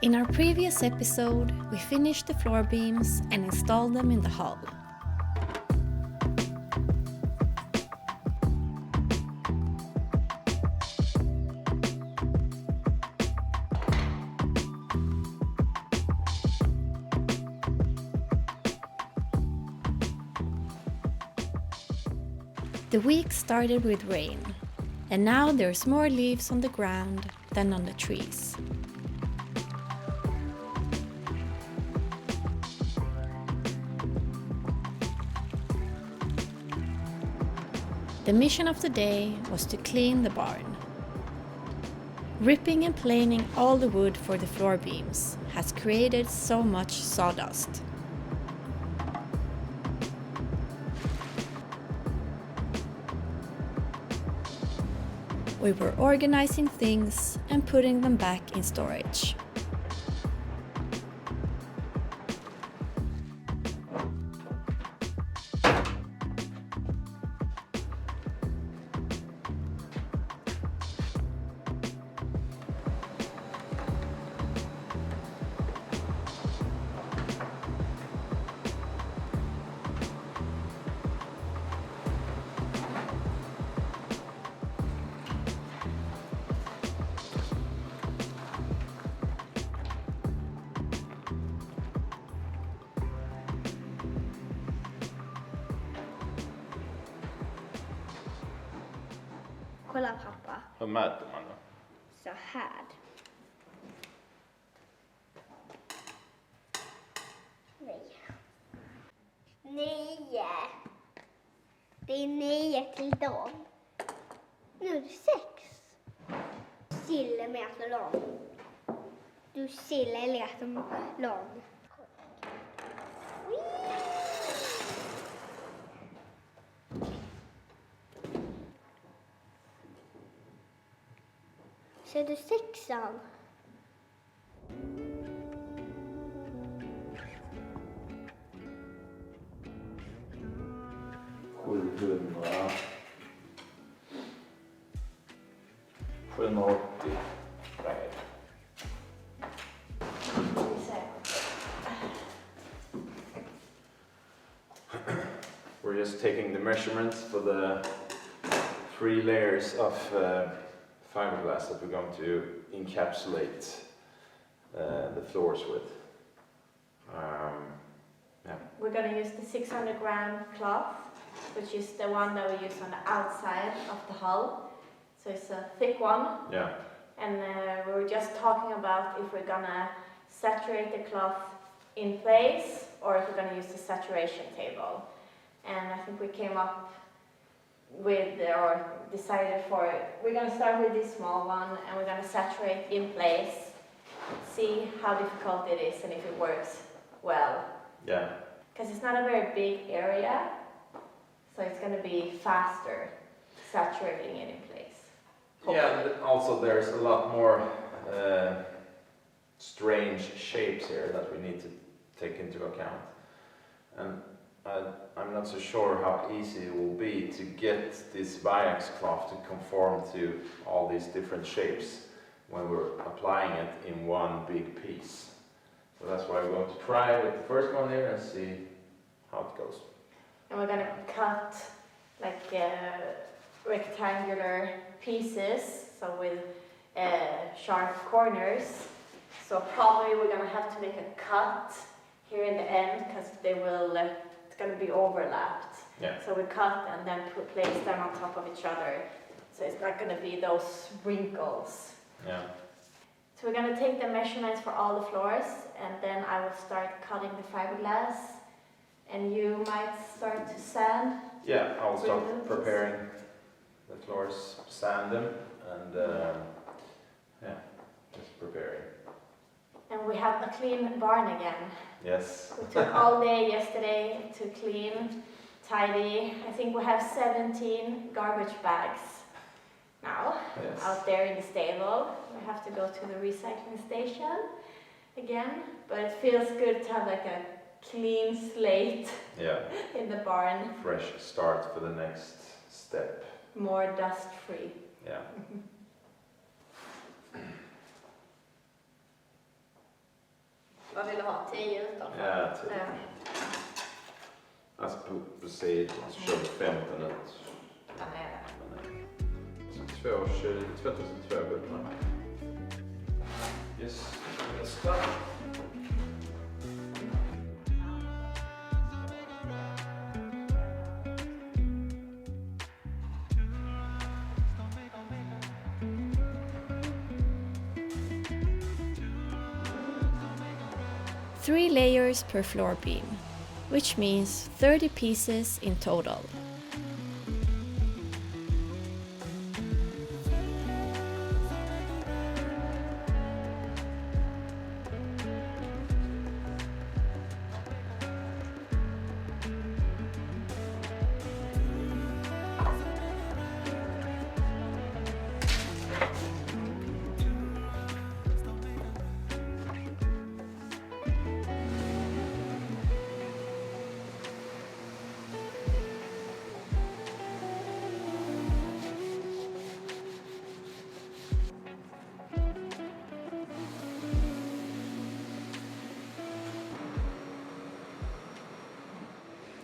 In our previous episode, we finished the floor beams and installed them in the hull. The week started with rain, and now there's more leaves on the ground than on the trees. The mission of the day was to clean the barn. Ripping and planing all the wood for the floor beams has created so much sawdust. We were organizing things and putting them back in storage. Kolla pappa. Hur mäter man då? Så här. Nej. 9. Det är 9 till dem. Nu är det 6 millimeter lång. Du millimeter lång. Ser du 6:an? Right. We're just taking the measurements for the 3 layers of fiberglass that we're going to encapsulate the floors with. We're going to use the 600 gram cloth, which is the one that we use on the outside of the hull. So it's a thick one. Yeah. And we were just talking about if we're going to saturate the cloth in place or if we're going to use the saturation table. And I think we came up with, or decided for, we're going to start with this small one and we're going to saturate in place, see how difficult it is and if it works well. Yeah. Because it's not a very big area, so it's going to be faster saturating it in place. Yeah, and also there's a lot more strange shapes here that we need to take into account. And I'm not so sure how easy it will be to get this biax cloth to conform to all these different shapes when we're applying it in one big piece. So that's why we're going to try with the first one here and see how it goes. And we're going to cut like rectangular pieces, so with sharp corners. So probably we're going to have to make a cut here in the end because they will, it's going to be overlapped. Yeah. So we cut and then place them on top of each other. So it's not going to be those wrinkles. Yeah. So we're going to take the measurements for all the floors and then I will start cutting the fiberglass and you might start to sand. Yeah, I'll start preparing the floors, sand them and just preparing. And we have a clean barn again. Yes. We took all day yesterday to clean, tidy. I think we have 17 garbage bags now out there in the stable. We have to go to the recycling station again, but it feels good to have like a clean slate in the barn. Fresh start for the next step. More dust free. Yeah. Ja, 10 utanför. Ja, 10. Alltså på sidan så kör vi 15 ut. Där nere. Så 2002 bultar. Yes, let's go. Three layers per floor beam, which means 30 pieces in total.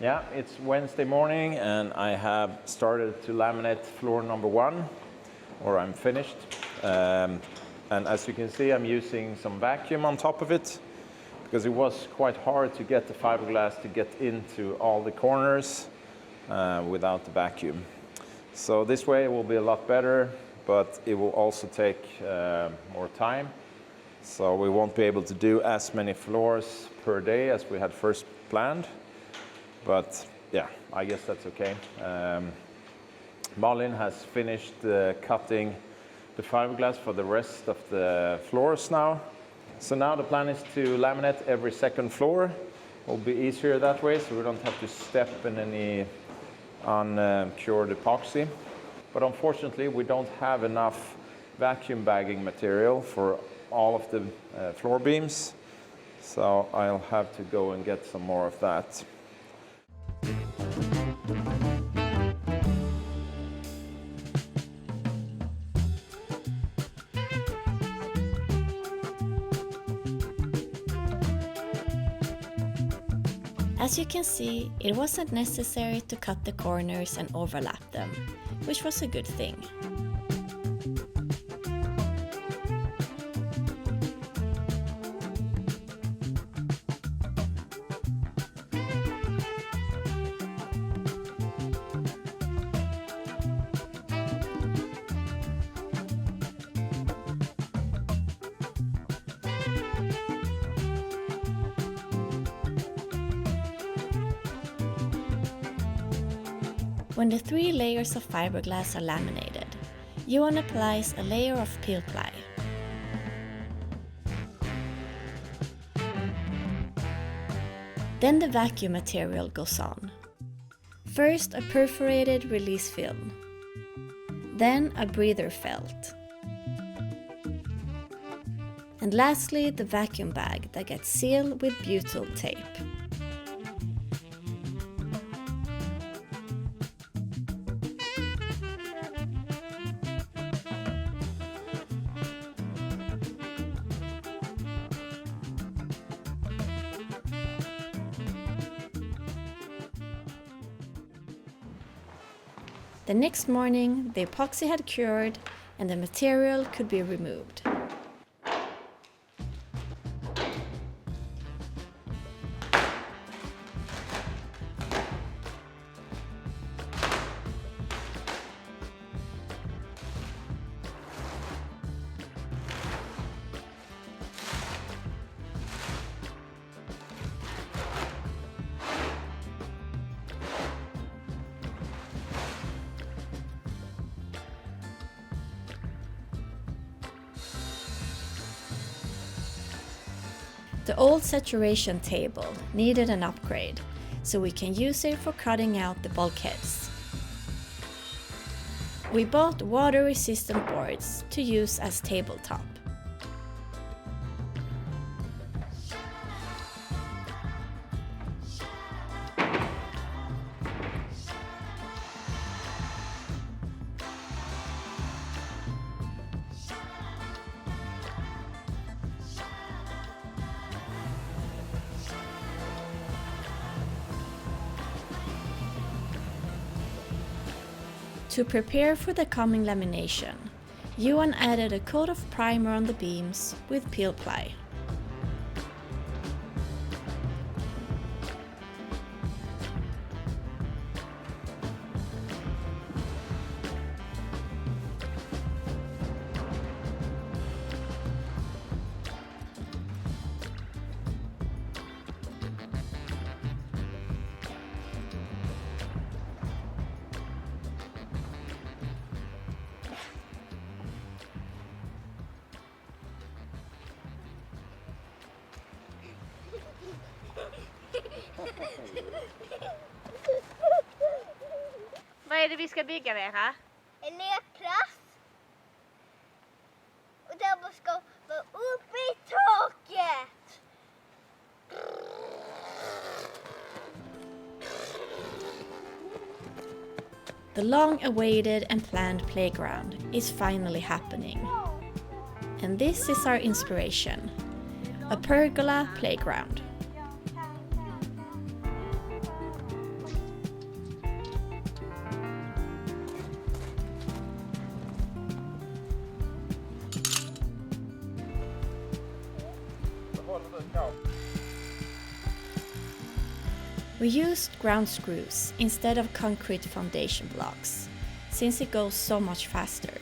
Yeah, it's Wednesday morning and I have started to laminate floor number 1, or I'm finished. And as you can see, I'm using some vacuum on top of it because it was quite hard to get the fiberglass to get into all the corners without the vacuum. So this way it will be a lot better, but it will also take more time. So we won't be able to do as many floors per day as we had first planned. But yeah, I guess that's okay. Malin has finished cutting the fiberglass for the rest of the floors now. So now the plan is to laminate every second floor. It will be easier that way, so we don't have to step in any uncured epoxy. But unfortunately, we don't have enough vacuum bagging material for all of the floor beams. So I'll have to go and get some more of that. As you can see, it wasn't necessary to cut the corners and overlap them, which was a good thing. When the 3 layers of fiberglass are laminated, Johan applies a layer of peel ply. Then the vacuum material goes on. First a perforated release film, then a breather felt, and lastly the vacuum bag that gets sealed with butyl tape. The next morning, the epoxy had cured and the material could be removed. The old saturation table needed an upgrade, so we can use it for cutting out the bulkheads. We bought water-resistant boards to use as tabletop. To prepare for the coming lamination, Johan added a coat of primer on the beams with peel ply. Vad är det vi ska bygga, Vera? En lekplats. Och den ska vara uppe i taket. The long-awaited and planned playground is finally happening. And this is our inspiration, a pergola playground. We used ground screws instead of concrete foundation blocks, since it goes so much faster.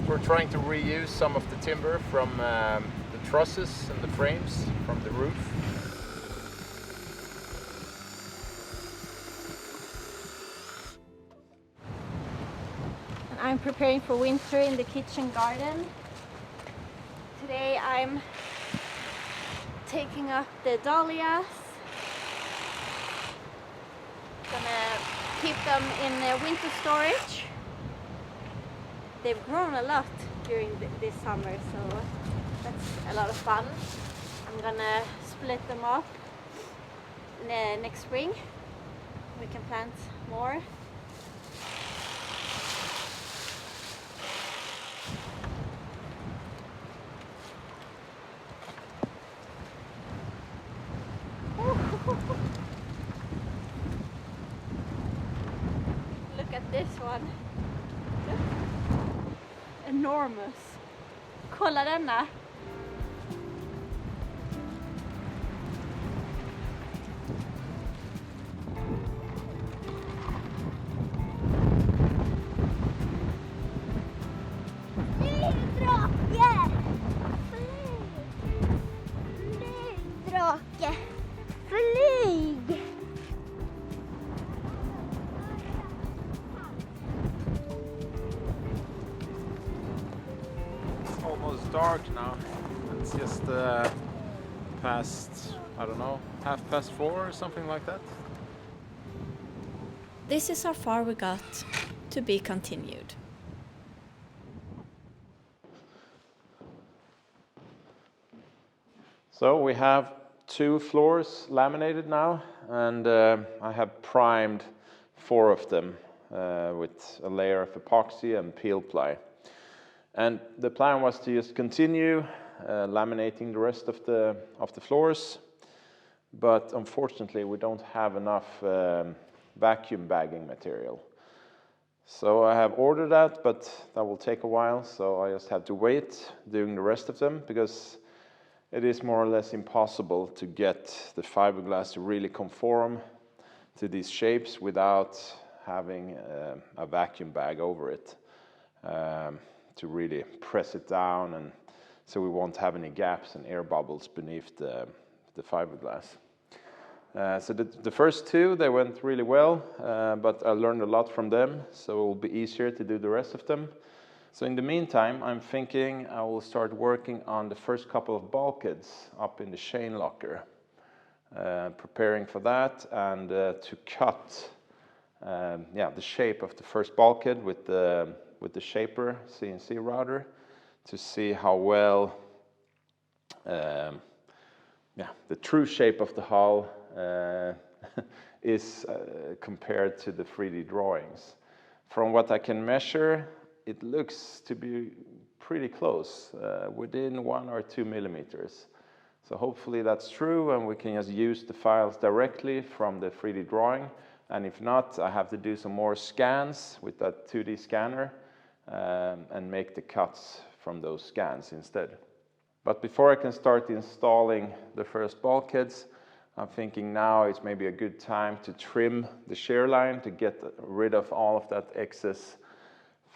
We're trying to reuse some of the timber from the trusses and the frames from the roof. And I'm preparing for winter in the kitchen garden. Today I'm taking up the dahlias. Gonna keep them in winter storage. They've grown a lot during this summer, so that's a lot of fun. I'm gonna split them up next spring. We can plant more. Look at this one. Enormous. Kolla denna. Flygdrake! Flygdrake! Flyg! Almost dark now. It's just past, I don't know, 4:30 or something like that. This is how far we got, to be continued. So we have 2 floors laminated now, and I have primed 4 of them with a layer of epoxy and peel ply. And the plan was to just continue laminating the rest of the floors, but unfortunately we don't have enough vacuum bagging material. So I have ordered that, but that will take a while, so I just have to wait doing the rest of them, because it is more or less impossible to get the fiberglass to really conform to these shapes without having a vacuum bag over it to really press it down, and so we won't have any gaps and air bubbles beneath the fiberglass. So the first two, they went really well, but I learned a lot from them, so it will be easier to do the rest of them. So in the meantime, I'm thinking I will start working on the first couple of bulkheads up in the chain locker, preparing for that, and to cut the shape of the first bulkhead with the shaper CNC router, to see how well the true shape of the hull is compared to the 3D drawings. From what I can measure, it looks to be pretty close, within 1 or 2 millimeters. So hopefully that's true, and we can just use the files directly from the 3D drawing. And if not, I have to do some more scans with that 2D scanner and make the cuts from those scans instead. But before I can start installing the first bulkheads, I'm thinking now is maybe a good time to trim the shear line to get rid of all of that excess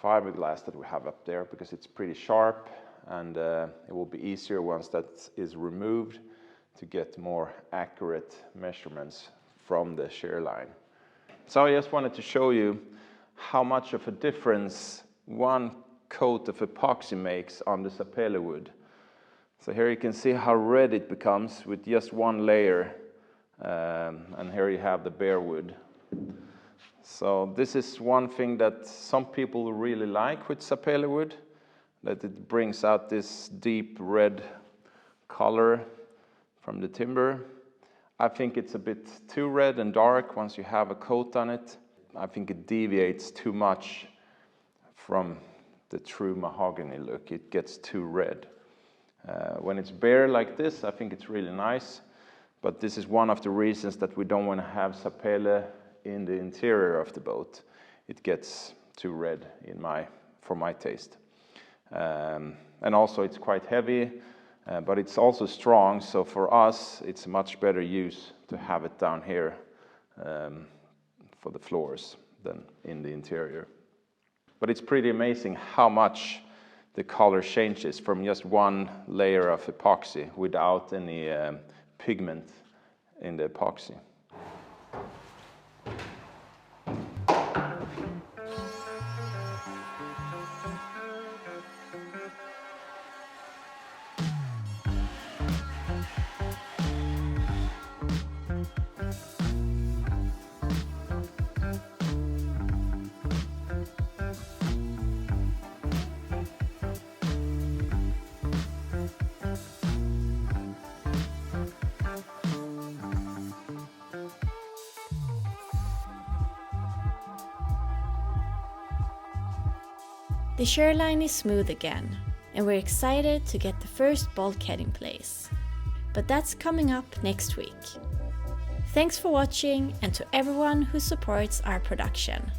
fiberglass that we have up there, because it's pretty sharp, and it will be easier once that is removed to get more accurate measurements from the shear line. So I just wanted to show you how much of a difference one coat of epoxy makes on the sapele wood. So here you can see how red it becomes with just one layer, and here you have the bare wood. So this is one thing that some people really like with sapele wood, that it brings out this deep red color from the timber. I think it's a bit too red and dark once you have a coat on it. I think it deviates too much from the true mahogany look. It gets too red. When it's bare like this, I think it's really nice, but this is one of the reasons that we don't want to have sapele in the interior of the boat. It gets too red for my taste. And also it's quite heavy, but it's also strong, so for us it's a much better use to have it down here for the floors than in the interior. But it's pretty amazing how much the color changes from just one layer of epoxy without any pigment in the epoxy. The shear line is smooth again, and we're excited to get the first bulkhead in place. But that's coming up next week. Thanks for watching, and to everyone who supports our production.